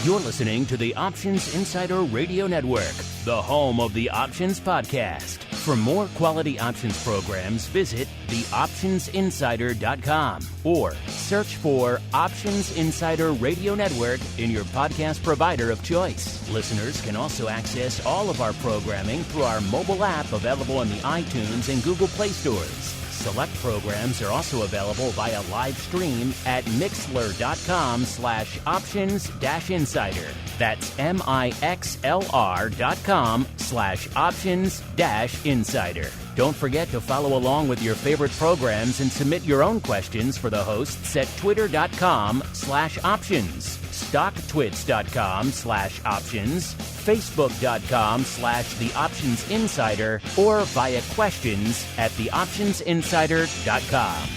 You're listening to the Options Insider Radio Network, the home of the Options Podcast. For more quality options programs, visit theoptionsinsider.com or search for Options Insider Radio Network in your podcast provider of choice. Listeners can also access all of our programming through our mobile app available in the iTunes and Google Play stores. Select programs are also available via live stream at mixlr.com/options-insider. That's mixlr.com/options-insider. Don't forget to follow along with your favorite programs and submit your own questions for the hosts at twitter.com/options, stocktwits.com/options, facebook.com/theoptionsinsider, or via questions at theoptionsinsider.com.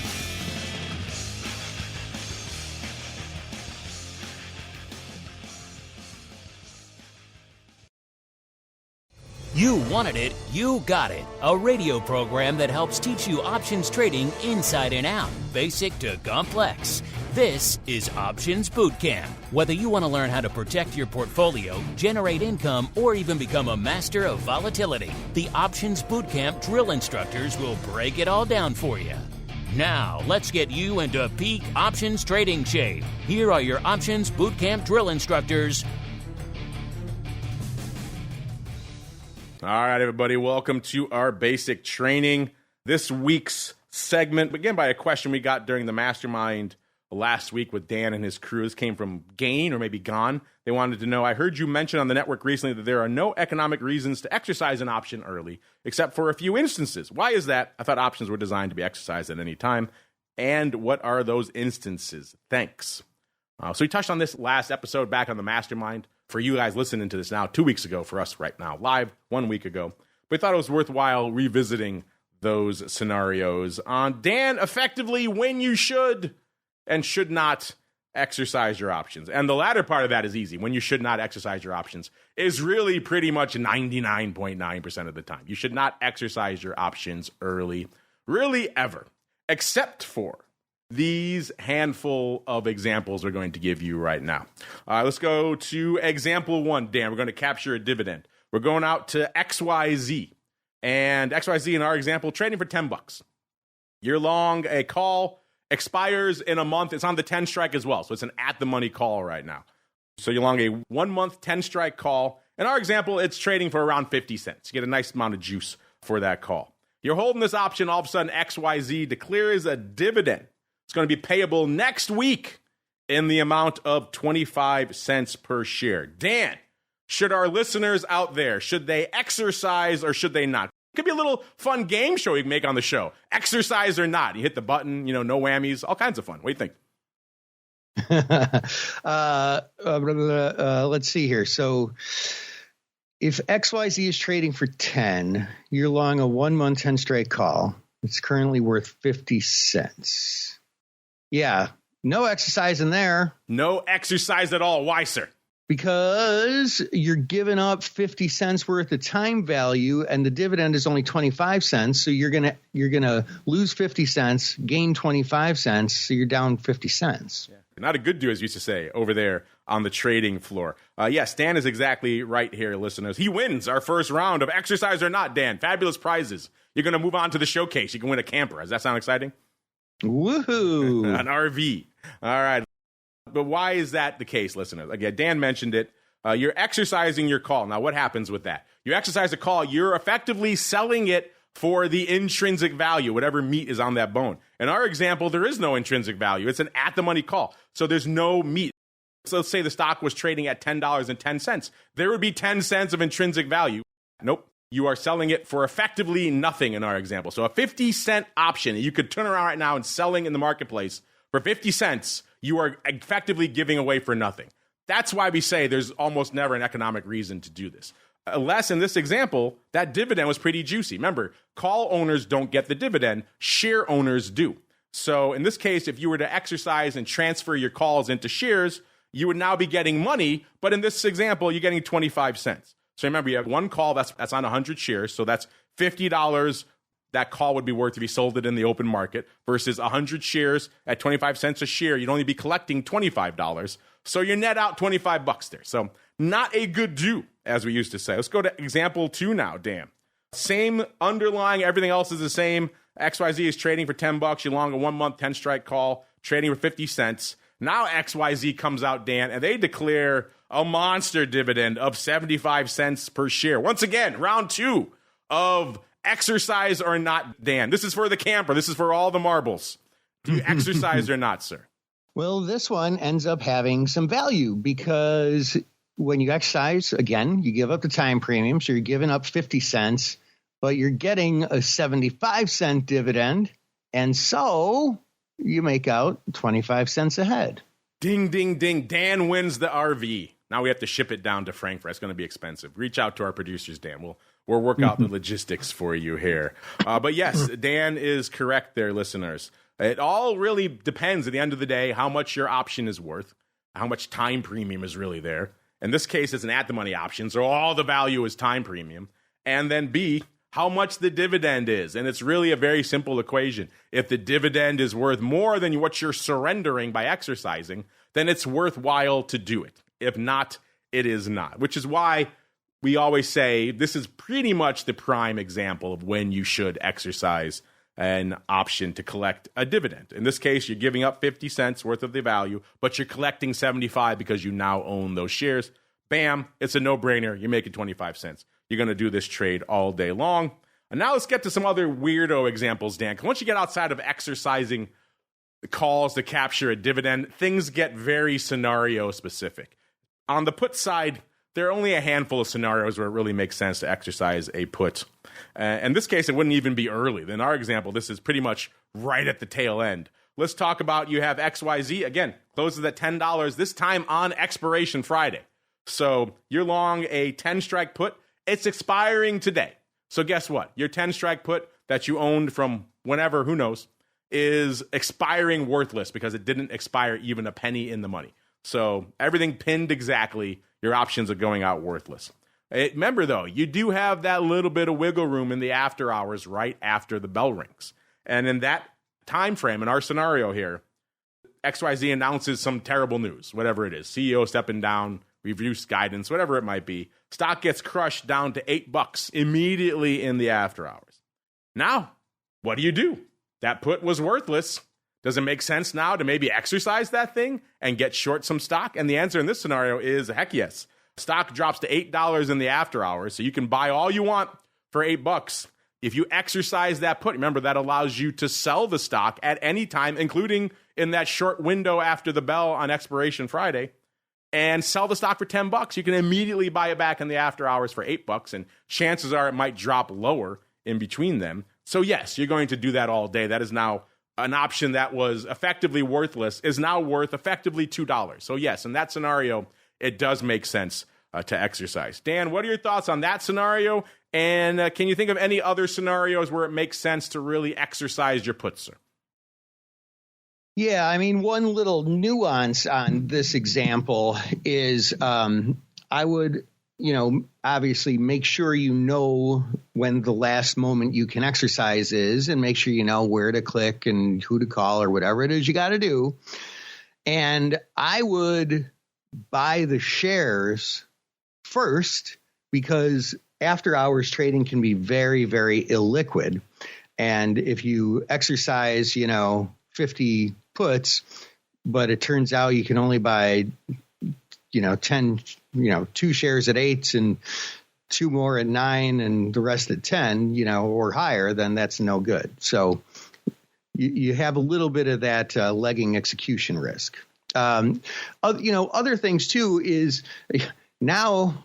You wanted it, you got it. A radio program that helps teach you options trading inside and out, basic to complex. This is Options Bootcamp. Whether you want to learn how to protect your portfolio, generate income, or even become a master of volatility, the Options Bootcamp drill instructors will break it all down for you. Now, let's get you into peak options trading shape. Here are your Options Bootcamp drill instructors. All right, everybody, welcome to our basic training. This week's segment began by a question we got during the mastermind last week with Dan and his crew. This came from Gain, or maybe Gone. They wanted to know, I heard you mention on the network recently that there are no economic reasons to exercise an option early, except for a few instances. Why is that? I thought options were designed to be exercised at any time. And what are those instances? Thanks. So we touched on this last episode back on the mastermind. For you guys listening to this now, 2 weeks ago, for us right now, live 1 week ago. But we thought it was worthwhile revisiting those scenarios on, Dan, effectively when you should and should not exercise your options. And the latter part of that is easy. When you should not exercise your options is really pretty much 99.9% of the time. You should not exercise your options early, really ever, except for these handful of examples we're going to give you right now. Let's go to example one, Dan. We're going to capture a dividend. We're going out to XYZ. And XYZ, in our example, trading for $10. You're long, a call expires in a month. It's on the 10 strike as well. So it's an at-the-money call right now. So you're long a 1 month 10 strike call. In our example, it's trading for around 50 cents. You get a nice amount of juice for that call. You're holding this option. All of a sudden, XYZ declares a dividend. It's going to be payable next week in the amount of 25 cents per share. Dan, should our listeners out there, should they exercise or should they not? It could be a little fun game show you can make on the show. Exercise or not. You hit the button, no whammies, all kinds of fun. What do you think? Let's see here. So if XYZ is trading for 10, you're long a 1 month 10 straight call. It's currently worth 50 cents. Yeah, no exercise in there. No exercise at all. Why, sir? Because you're giving up 50 cents worth of time value, and the dividend is only 25 cents. So you're gonna lose 50 cents, gain 25 cents. So you're down 50 cents. Yeah. Not a good do, as you used to say, over there on the trading floor. Yes, Dan is exactly right here, listeners. He wins our first round of exercise or not, Dan. Fabulous prizes. You're going to move on to the showcase. You can win a camper. Does that sound exciting? Woohoo! An RV. All right. But why is that the case, listeners? Again, Dan mentioned it. You're exercising your call. Now, what happens with that? You exercise a call. You're effectively selling it for the intrinsic value, whatever meat is on that bone. In our example, there is no intrinsic value. It's an at-the-money call. So there's no meat. So let's say the stock was trading at $10.10. There would be 10 cents of intrinsic value. Nope. You are selling it for effectively nothing in our example. So a 50-cent option, you could turn around right now and selling in the marketplace for 50 cents, you are effectively giving away for nothing. That's why we say there's almost never an economic reason to do this. Unless in this example, that dividend was pretty juicy. Remember, call owners don't get the dividend, share owners do. So in this case, if you were to exercise and transfer your calls into shares, you would now be getting money. But in this example, you're getting 25 cents. So remember, you have one call that's on 100 shares. So that's $50 that call would be worth if you sold it in the open market versus 100 shares at 25 cents a share. You'd only be collecting $25. So you net out $25 there. So not a good do, as we used to say. Let's go to example 2 now, Dan. Same underlying, everything else is the same. XYZ is trading for $10. You long a 1 month 10 strike call, trading for 50 cents. Now XYZ comes out, Dan, and they declare a monster dividend of 75 cents per share. Once again, round 2 of exercise or not, Dan. This is for the camper. This is for all the marbles. Do you exercise or not, sir? Well, this one ends up having some value because when you exercise, again, you give up the time premium. So you're giving up 50 cents, but you're getting a 75-cent dividend. And so you make out 25 cents a head. Ding, ding, ding. Dan wins the RV. Now we have to ship it down to Frankfurt. It's going to be expensive. Reach out to our producers, Dan. We'll work out the logistics for you here. But yes, Dan is correct there, listeners. It all really depends at the end of the day how much your option is worth, how much time premium is really there. In this case, it's an at-the-money option, so all the value is time premium. And then B, how much the dividend is. And it's really a very simple equation. If the dividend is worth more than what you're surrendering by exercising, then it's worthwhile to do it. If not, it is not, which is why we always say this is pretty much the prime example of when you should exercise an option to collect a dividend. In this case, you're giving up 50 cents worth of the value, but you're collecting 75 because you now own those shares. Bam, it's a no-brainer. You're making 25 cents. You're going to do this trade all day long. And now let's get to some other weirdo examples, Dan. Because once you get outside of exercising the calls to capture a dividend, things get very scenario-specific. On the put side, there are only a handful of scenarios where it really makes sense to exercise a put. In this case, it wouldn't even be early. In our example, this is pretty much right at the tail end. Let's talk about you have XYZ, again, closes at $10, this time on expiration Friday. So you're long a 10-strike put. It's expiring today. So guess what? Your 10-strike put that you owned from whenever, who knows, is expiring worthless because it didn't expire even a penny in the money. So everything pinned exactly, your options are going out worthless. Remember, though, you do have that little bit of wiggle room in the after hours right after the bell rings. And in that time frame, in our scenario here, XYZ announces some terrible news, whatever it is, CEO stepping down, reduced guidance, whatever it might be. Stock gets crushed down to $8 immediately in the after hours. Now, what do? That put was worthless. Does it make sense now to maybe exercise that thing and get short some stock? And the answer in this scenario is heck yes. Stock drops to $8 in the after hours, so you can buy all you want for $8. If you exercise that put, remember that allows you to sell the stock at any time, including in that short window after the bell on expiration Friday, and sell the stock for $10. You can immediately buy it back in the after hours for $8, and chances are it might drop lower in between them. So yes, you're going to do that all day. That is now an option that was effectively worthless is now worth effectively $2. So yes, in that scenario, it does make sense to exercise. Dan, what are your thoughts on that scenario? And can you think of any other scenarios where it makes sense to really exercise your puts, sir? Yeah, I mean, one little nuance on this example is I would, obviously make sure you know when the last moment you can exercise is and make sure you know where to click and who to call or whatever it is you got to do. And I would buy the shares first because after hours trading can be very, very illiquid. And if you exercise, 50 puts, but it turns out you can only buy, 10, 2 shares at 8 and 2 more at 9 and the rest at 10, or higher, then that's no good. So you have a little bit of that legging execution risk. Other things too is now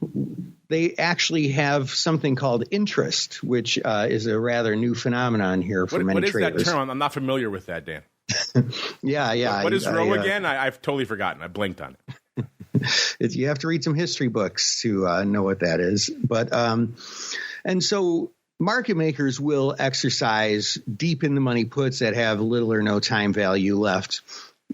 they actually have something called interest, which is a rather new phenomenon here for many traders. What is that term? I'm not familiar with that, Dan. Yeah. What is row again? I've totally forgotten. I blinked on it. You have to read some history books to know what that is. But and so market makers will exercise deep in the money puts that have little or no time value left.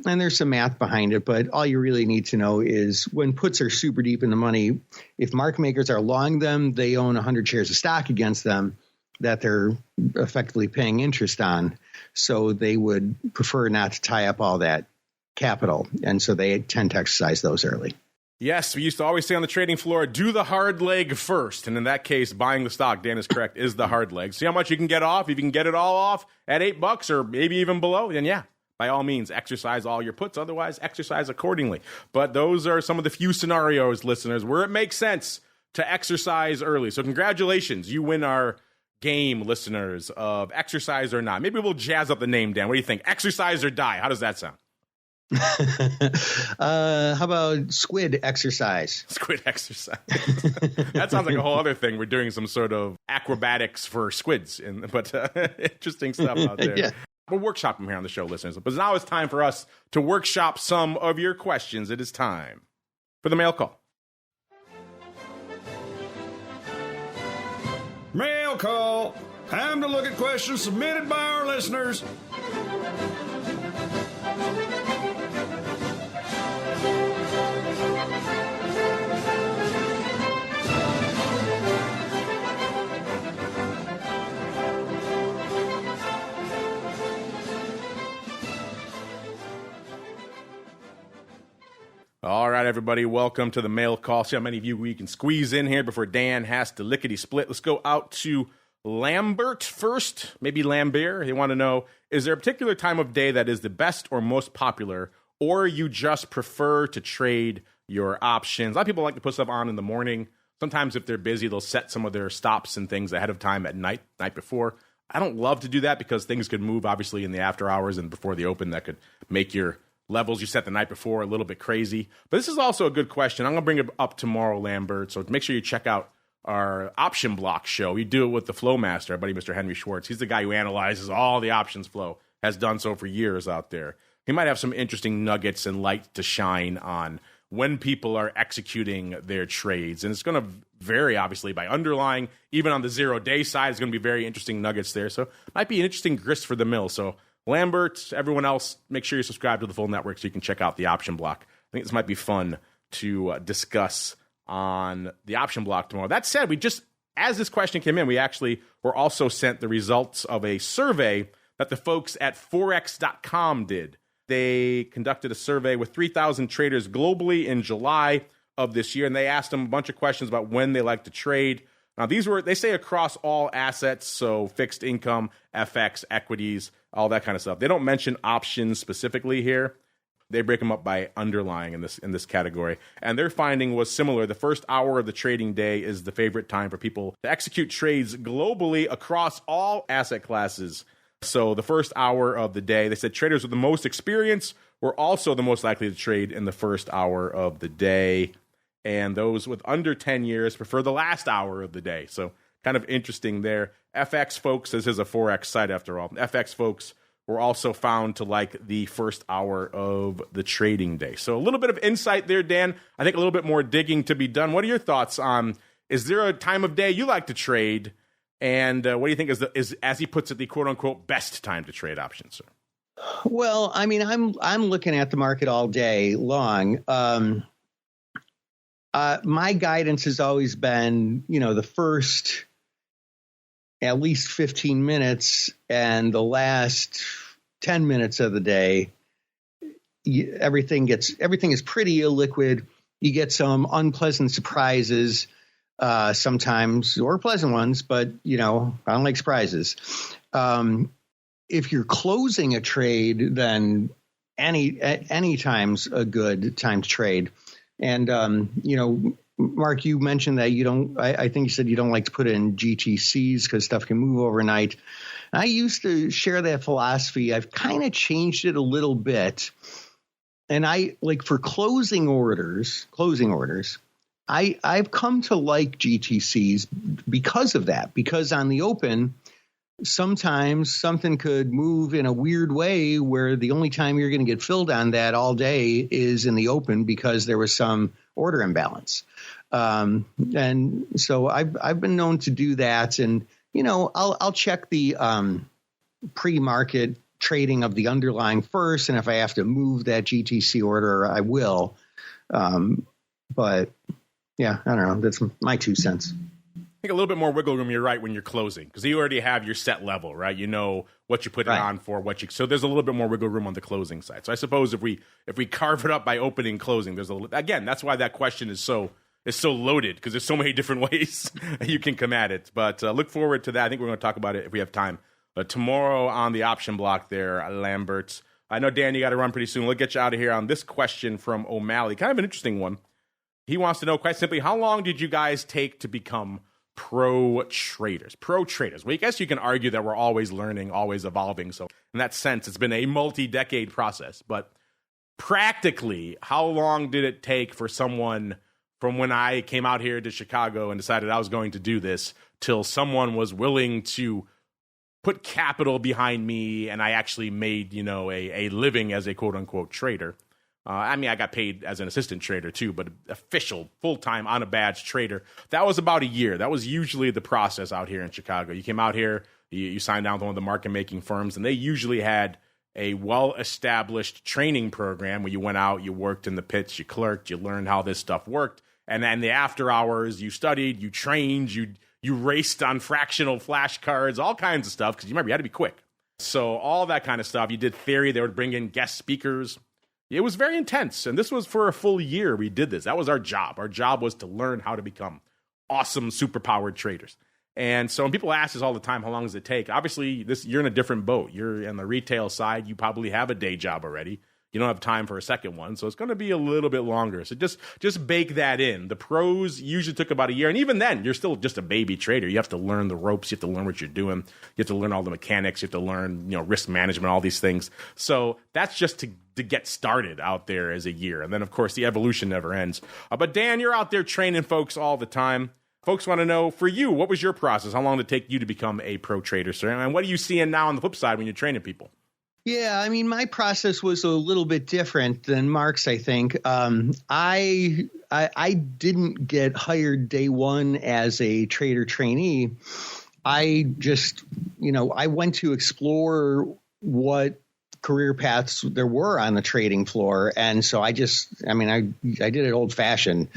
And there's some math behind it, but all you really need to know is when puts are super deep in the money, if market makers are long them, they own 100 shares of stock against them. that they're effectively paying interest on. So they would prefer not to tie up all that capital. And so they tend to exercise those early. Yes, we used to always say on the trading floor, do the hard leg first. And in that case, buying the stock, Dan is correct, is the hard leg. See how much you can get off. If you can get it all off at $8 or maybe even below, then yeah, by all means, exercise all your puts. Otherwise, exercise accordingly. But those are some of the few scenarios, listeners, where it makes sense to exercise early. So congratulations. You win our game, listeners, of exercise or not. Maybe we'll jazz up the name, Dan. What do you think? Exercise or die? How does that sound? How about squid exercise? Squid exercise. That sounds like a whole other thing. We're doing some sort of acrobatics for squids, but interesting stuff out there. Yeah. We'll workshop them here on the show, listeners. But now it's time for us to workshop some of your questions. It is time for the mail call. Mail call. Time to look at questions submitted by our listeners. All right, everybody, welcome to the mail call. See how many of you we can squeeze in here before Dan has to lickety-split. Let's go out to Lambert first, maybe Lambert. They want to know, is there a particular time of day that is the best or most popular, or you just prefer to trade your options? A lot of people like to put stuff on in the morning. Sometimes if they're busy, they'll set some of their stops and things ahead of time at night before. I don't love to do that because things could move, obviously, in the after hours and before the open. That could make your levels you set the night before a little bit crazy. But this is also a good question. I'm going to bring it up tomorrow, Lambert, so make sure you check out our option block show. We do it with the Flow Master, our buddy Mr. Henry Schwartz. He's the guy who analyzes all the options flow, has done so for years out there. He might have some interesting nuggets and light to shine on when people are executing their trades. And it's going to vary, obviously, by underlying. Even on the 0-day side, it's going to be very interesting nuggets there. So it might be an interesting grist for the mill. So Lambert, everyone else, make sure you subscribe to the full network so you can check out the option block. I think this might be fun to discuss on the option block tomorrow. That said, as this question came in, we actually were also sent the results of a survey that the folks at Forex.com did. They conducted a survey with 3,000 traders globally in July of this year, and they asked them a bunch of questions about when they like to trade. Now, they say across all assets, so fixed income, FX, equities, all that kind of stuff. They don't mention options specifically here. They break them up by underlying in this category. And their finding was similar. The first hour of the trading day is the favorite time for people to execute trades globally across all asset classes. So the first hour of the day, they said traders with the most experience were also the most likely to trade in the first hour of the day. And those with under 10 years prefer the last hour of the day. So kind of interesting there. FX folks, this is a Forex site after all. FX folks were also found to like the first hour of the trading day. So a little bit of insight there, Dan. I think a little bit more digging to be done. What are your thoughts on, is there a time of day you like to trade? And what do you think is, as he puts it, the quote-unquote best time to trade options, sir? Well, I mean, I'm looking at the market all day long. My guidance has always been, the first at least 15 minutes and the last 10 minutes of the day, everything is pretty illiquid. You get some unpleasant surprises sometimes, or pleasant ones, but I don't like surprises. If you're closing a trade, then any time's a good time to trade. And Mark, you mentioned that you don't. I think you said you don't like to put in GTCs because stuff can move overnight. I used to share that philosophy. I've kind of changed it a little bit, and I like for closing orders. I've come to like GTCs because of that. Because on the open, sometimes something could move in a weird way where the only time you're going to get filled on that all day is in the open because there was some order imbalance. And so I've been known to do that. And, I'll check the pre-market trading of the underlying first. And if I have to move that GTC order, I will. But yeah, I don't know. That's my 2 cents. think a little bit more wiggle room, you're right, when you're closing, because you already have your set level, right? You know what you put it on for, so there's a little bit more wiggle room on the closing side. So I suppose if we carve it up by opening and closing, again, that's why that question is so loaded, because there's so many different ways you can come at it. But look forward to that. I think we're going to talk about it if we have time tomorrow on the option block there, Lambert. I know, Dan, you got to run pretty soon. We'll get you out of here on this question from O'Malley. Kind of an interesting one. He wants to know quite simply, how long did you guys take to become pro traders? Well, I guess you can argue that we're always learning, always evolving. So in that sense, it's been a multi-decade process. But practically, how long did it take for someone from when I came out here to Chicago and decided I was going to do this till someone was willing to put capital behind me and I actually made, a living as a quote-unquote trader? I got paid as an assistant trader too, but official, full-time, on a badge trader, that was about a year. That was usually the process out here in Chicago. You came out here, you signed down with one of the market-making firms, and they usually had a well-established training program where you went out, you worked in the pits, you clerked, you learned how this stuff worked, and then the after hours, you studied, you trained, you raced on fractional flashcards, all kinds of stuff, because you had to be quick. So all that kind of stuff. You did theory. They would bring in guest speakers. It was very intense, and this was for a full year we did this. That was our job. Our job was to learn how to become awesome, super-powered traders. And so when people ask us all the time, how long does it take? Obviously, you're in a different boat. You're on the retail side. You probably have a day job already. You don't have time for a second one, so it's going to be a little bit longer. So just bake that in. The pros usually took about a year, and even then, you're still just a baby trader. You have to learn the ropes. You have to learn what you're doing. You have to learn all the mechanics. You have to learn, risk management, all these things. So that's just to get started out there as a year. And then, of course, the evolution never ends. But Dan, you're out there training folks all the time. Folks want to know, for you, what was your process? How long did it take you to become a pro trader, sir? And what are you seeing now on the flip side when you're training people? Yeah, my process was a little bit different than Mark's, I think. I didn't get hired day one as a trader trainee. I just, I went to explore what career paths there were on the trading floor. And so I did it old fashioned.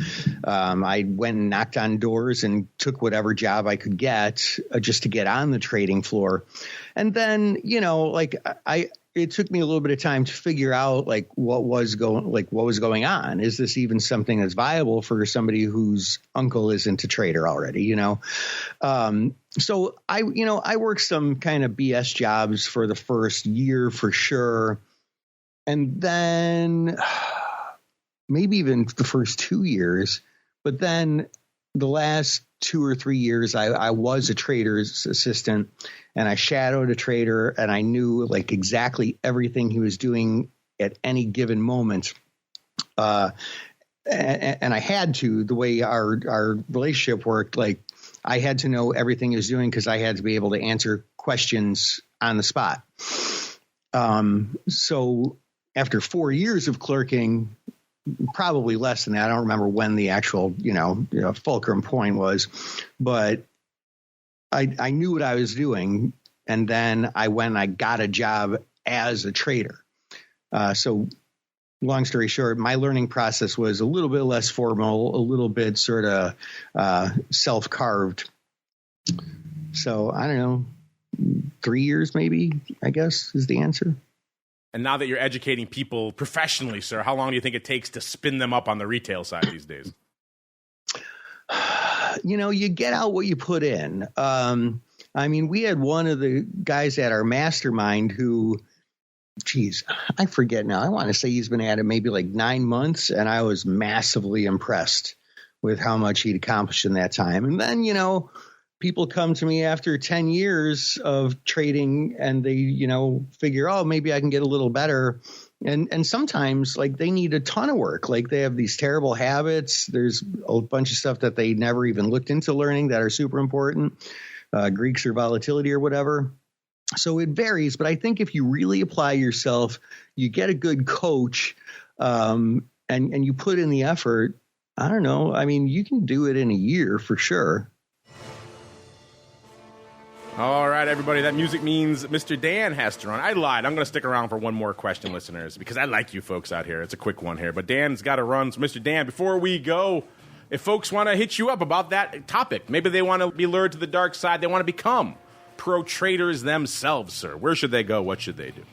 I went and knocked on doors and took whatever job I could get just to get on the trading floor. And then, it took me a little bit of time to figure out what was going on. Is this even something that's viable for somebody whose uncle isn't a trader already? So I worked some kind of BS jobs for the first year for sure, and then maybe even the first 2 years. But then the last 2 or 3 years, I was a trader's assistant, and I shadowed a trader, and I knew exactly everything he was doing at any given moment. And I had to, the way our relationship worked, I had to know everything he was doing because I had to be able to answer questions on the spot. So after 4 years of clerking, probably less than that, I don't remember when the actual, fulcrum point was, but I knew what I was doing. And then I went and I got a job as a trader. So long story short, my learning process was a little bit less formal, a little bit sort of self-carved. So I don't know, 3 years maybe, I guess, is the answer. And now that you're educating people professionally, sir, how long do you think it takes to spin them up on the retail side these days? You get out what you put in. We had one of the guys at our mastermind who, I forget now. I want to say he's been at it maybe 9 months, and I was massively impressed with how much he'd accomplished in that time. And then, people come to me after 10 years of trading and they, figure, oh, maybe I can get a little better. And sometimes they need a ton of work. They have these terrible habits. There's a bunch of stuff that they never even looked into learning that are super important. Greeks or volatility or whatever. So it varies. But I think if you really apply yourself, you get a good coach and you put in the effort. I don't know. You can do it in a year for sure. All right, everybody, that music means Mr. Dan has to run. I lied. I'm going to stick around for one more question, listeners, because I like you folks out here. It's a quick one here, but Dan's got to run. So, Mr. Dan, before we go, if folks want to hit you up about that topic, maybe they want to be lured to the dark side, they want to become pro traders themselves, sir, where should they go? What should they do?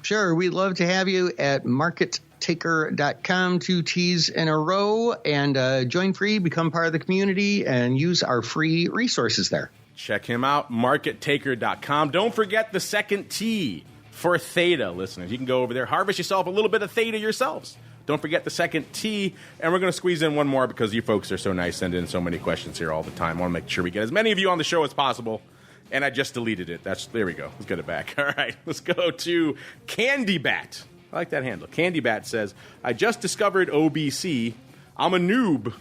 Sure. We'd love to have you at markettaker.com, 2 T's in a row, and join free, become part of the community, and use our free resources there. Check him out, markettaker.com. Don't forget the second T for Theta, listeners. You can go over there, harvest yourself a little bit of Theta yourselves. Don't forget the second T, and we're going to squeeze in one more because you folks are so nice, sending in so many questions here all the time. I want to make sure we get as many of you on the show as possible. And I just deleted it. There we go. Let's get it back. All right, let's go to Candy Bat. I like that handle. Candy Bat says, I just discovered OBC. I'm a noob.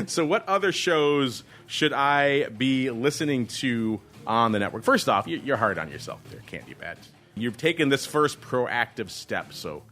So what other shows should I be listening to on the network? First off, you're hard on yourself there, Candy Bat. You've taken this first proactive step, so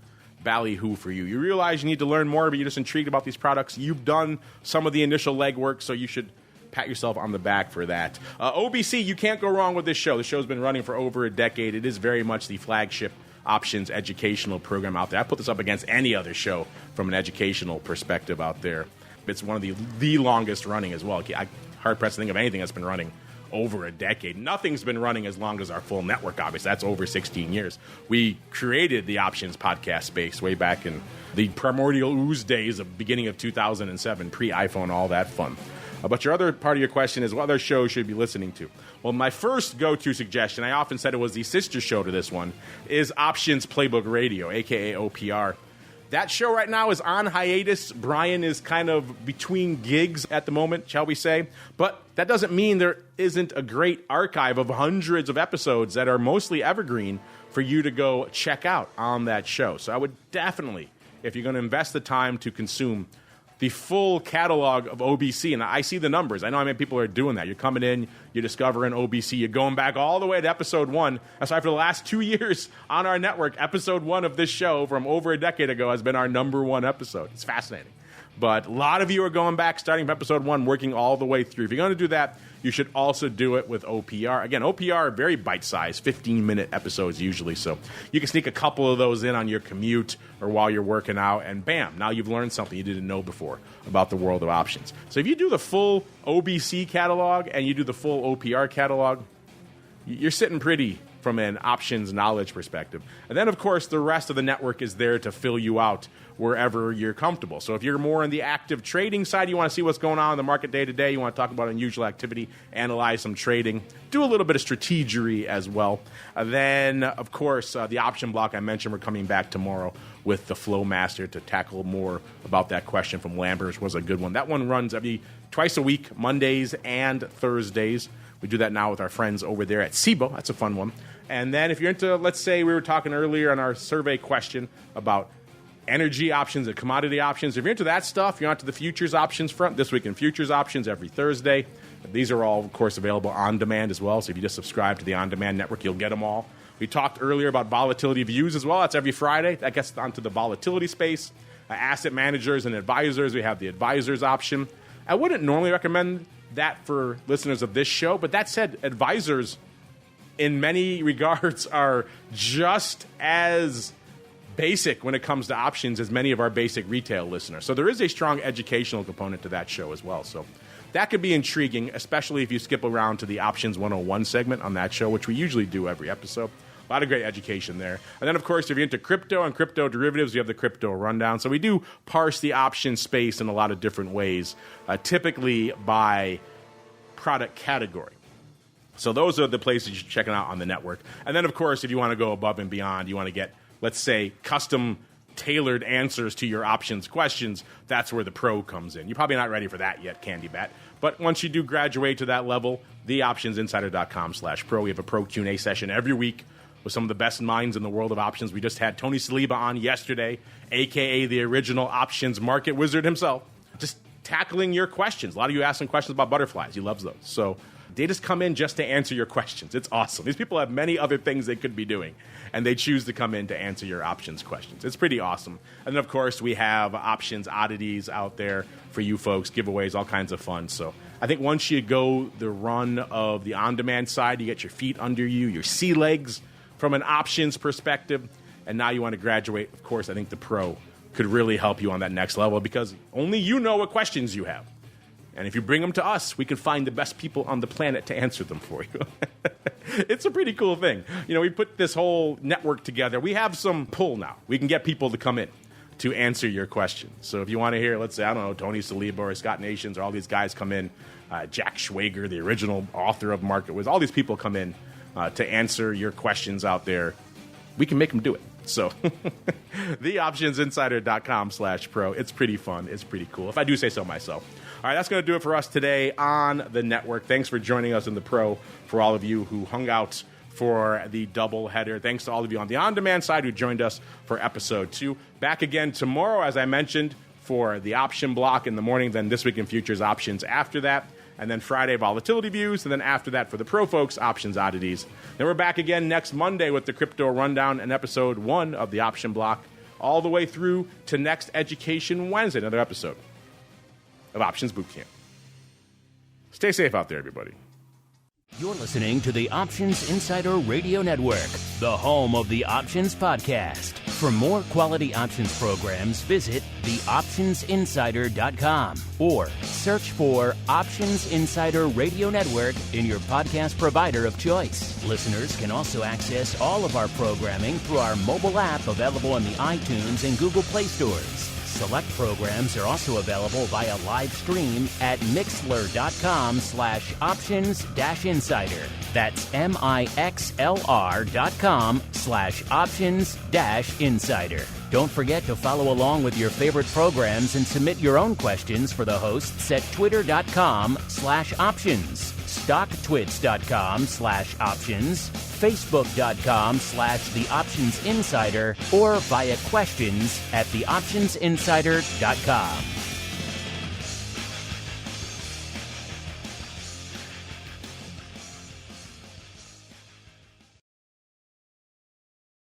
ballyhoo for you. You realize you need to learn more, but you're just intrigued about these products. You've done some of the initial legwork, so you should pat yourself on the back for that. OBC, you can't go wrong with this show. The show's been running for over a decade. It is very much the flagship options educational program out there. I put this up against any other show from an educational perspective out there. It's one of the longest running as well. I'm hard-pressed to think of anything that's been running over a decade. Nothing's been running as long as our full network, obviously. That's over 16 years. We created the options podcast space way back in the primordial ooze days of beginning of 2007, pre-iPhone, all that fun. But your other part of your question is what other shows should you be listening to? Well, my first go-to suggestion, I often said it was the sister show to this one, is Options Playbook Radio, a.k.a. OPR. That show right now is on hiatus. Brian is kind of between gigs at the moment, shall we say. But that doesn't mean there isn't a great archive of hundreds of episodes that are mostly evergreen for you to go check out on that show. So I would definitely, if you're going to invest the time to consume the full catalog of OBC, and I see the numbers. I know how many people are doing that. You're coming in, you're discovering OBC, you're going back all the way to episode 1. That's why for the last 2 years on our network, episode 1 of this show from over a decade ago has been our number 1 episode. It's fascinating. But a lot of you are going back, starting from episode 1, working all the way through. If you're going to do that, you should also do it with OPR. Again, OPR are very bite-sized, 15-minute episodes usually, so you can sneak a couple of those in on your commute or while you're working out, and bam, now you've learned something you didn't know before about the world of options. So if you do the full OBC catalog and you do the full OPR catalog, you're sitting pretty from an options knowledge perspective. And then, of course, the rest of the network is there to fill you out wherever you're comfortable. So if you're more in the active trading side, you want to see what's going on in the market day to day, you want to talk about unusual activity, analyze some trading, do a little bit of strategery as well. Then, of course, the option block I mentioned, we're coming back tomorrow with the Flow Master to tackle more about that question from Lambert, which was a good one. That one runs twice a week, Mondays and Thursdays. We do that now with our friends over there at SIBO. That's a fun one. And then if you're into, let's say we were talking earlier on our survey question about energy options and commodity options. If you're into that stuff, you're onto the futures options front. This Week in Futures Options every Thursday. These are all, of course, available on demand as well. So if you just subscribe to the On Demand Network, you'll get them all. We talked earlier about volatility views as well. That's every Friday. That gets onto the volatility space. Asset managers and advisors, we have the advisors option. I wouldn't normally recommend that for listeners of this show, but that said, advisors in many regards are just as basic when it comes to options as many of our basic retail listeners. So there is a strong educational component to that show as well. So that could be intriguing, especially if you skip around to the Options 101 segment on that show, which we usually do every episode. A lot of great education there. And then, of course, if you're into crypto and crypto derivatives, you have the Crypto Rundown. So we do parse the option space in a lot of different ways, typically by product category. So those are the places you're checking out on the network. And then, of course, if you want to go above and beyond, you want to get, let's say, custom tailored answers to your options questions, that's where the pro comes in. You're probably not ready for that yet, Candy Bat. But once you do graduate to that level, theoptionsinsider.com/pro. We have a pro Q&A session every week with some of the best minds in the world of options. We just had Tony Saliba on yesterday, a.k.a. the original options market wizard himself, just tackling your questions. A lot of you asking questions about butterflies. He loves those. So they just come in just to answer your questions. It's awesome. These people have many other things they could be doing, and they choose to come in to answer your options questions. It's pretty awesome. And then, of course, we have options oddities out there for you folks, giveaways, all kinds of fun. So I think once you go the run of the on-demand side, you get your feet under you, your sea legs from an options perspective, and now you want to graduate, of course, I think the pro could really help you on that next level, because only you know what questions you have. And if you bring them to us, we can find the best people on the planet to answer them for you. It's a pretty cool thing. You know, we put this whole network together. We have some pull now. We can get people to come in to answer your questions. So if you want to hear, let's say, I don't know, Tony Saliba or Scott Nations or all these guys come in, Jack Schwager, the original author of Market Wiz, all these people come in to answer your questions out there. We can make them do it. So theoptionsinsider.com/pro. It's pretty fun. It's pretty cool, if I do say so myself. All right, that's going to do it for us today on the network. Thanks for joining us in the Pro, for all of you who hung out for the doubleheader. Thanks to all of you on the on-demand side who joined us for episode 2. Back again tomorrow, as I mentioned, for the option block in the morning, then This Week in Futures options after that, and then Friday volatility views, and then after that for the pro folks, options oddities. Then we're back again next Monday with the crypto rundown and episode 1 of the option block, all the way through to next Education Wednesday, another episode of Options Bootcamp. Stay safe out there, everybody. You're listening to the Options Insider Radio Network, the home of the Options Podcast. For more quality options programs, visit theoptionsinsider.com or search for Options Insider Radio Network in your podcast provider of choice. Listeners can also access all of our programming through our mobile app available in the iTunes and Google Play stores. Select programs are also available via live stream at mixlr.com/options-insider. That's mixlr.com/options-insider. Don't forget to follow along with your favorite programs and submit your own questions for the hosts at twitter.com/options, stocktwits.com/options, facebook.com/theoptionsinsider, or via questions@theoptionsinsider.com.